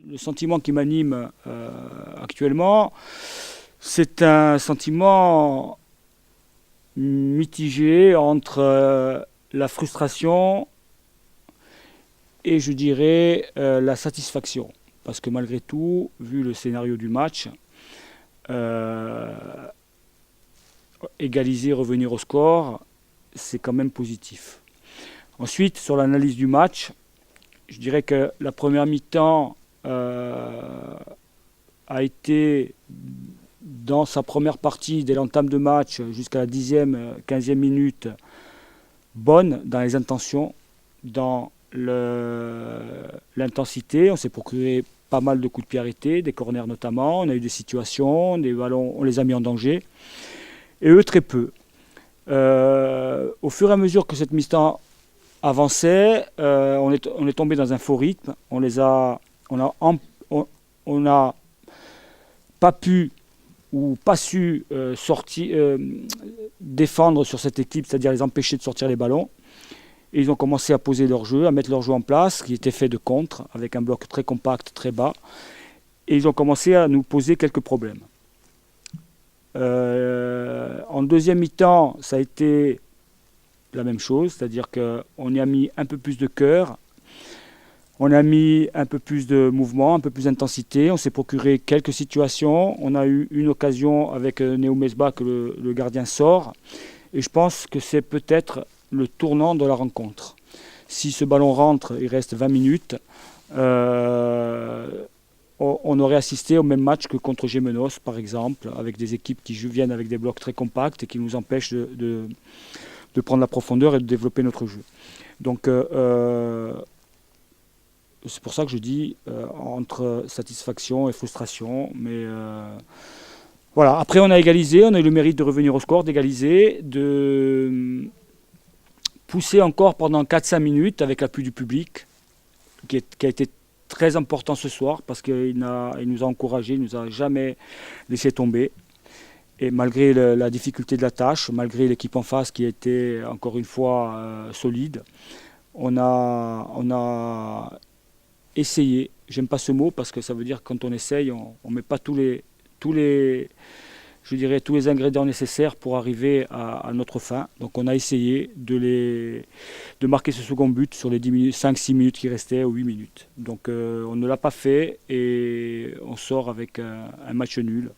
le sentiment qui m'anime actuellement, c'est un sentiment mitigé entre la frustration et je dirais la satisfaction. Parce que malgré tout, vu le scénario du match, euh, égaliser, revenir au score, c'est quand même positif. Ensuite, sur l'analyse du match, je dirais que la première mi-temps a été dans sa première partie, dès l'entame de match jusqu'à la 10e, 15e minute, bonne dans les intentions, dans l'intensité. On s'est procuré pas mal de coups de pied arrêtés, des corners notamment. On a eu des situations, des ballons, on les a mis en danger. Et eux, très peu. Au fur et à mesure que cette mi-temps avançait, on est tombé dans un faux rythme. On n'a pas pu ou pas su défendre sur cette équipe, c'est-à-dire les empêcher de sortir les ballons. Et ils ont commencé à poser leur jeu, à mettre leur jeu en place, qui était fait de contre, avec un bloc très compact, très bas. Et ils ont commencé à nous poser quelques problèmes. En deuxième mi-temps, ça a été la même chose, c'est-à-dire qu'on y a mis un peu plus de cœur, on a mis un peu plus de mouvement, un peu plus d'intensité, on s'est procuré quelques situations, on a eu une occasion avec Néo Mesbah que le gardien sort, et je pense que c'est peut-être le tournant de la rencontre. Si ce ballon rentre, il reste 20 minutes, on aurait assisté au même match que contre Gémenos, par exemple, avec des équipes qui viennent avec des blocs très compacts et qui nous empêchent de prendre la profondeur et de développer notre jeu. Donc, c'est pour ça que je dis entre satisfaction et frustration. Mais voilà. Après, on a égalisé, on a eu le mérite de revenir au score, d'égaliser, de pousser encore pendant 4-5 minutes avec l'appui du public, qui a été très important ce soir parce qu'il nous a encouragés, il ne nous a jamais laissé tomber. Et malgré la difficulté de la tâche, malgré l'équipe en face qui était encore une fois solide, on a essayé. J'aime pas ce mot parce que ça veut dire que quand on essaye, on met pas je dirais, tous les ingrédients nécessaires pour arriver à notre fin. Donc on a essayé de marquer ce second but sur les 5-6 minutes qui restaient, ou 8 minutes. Donc on ne l'a pas fait et on sort avec un match nul.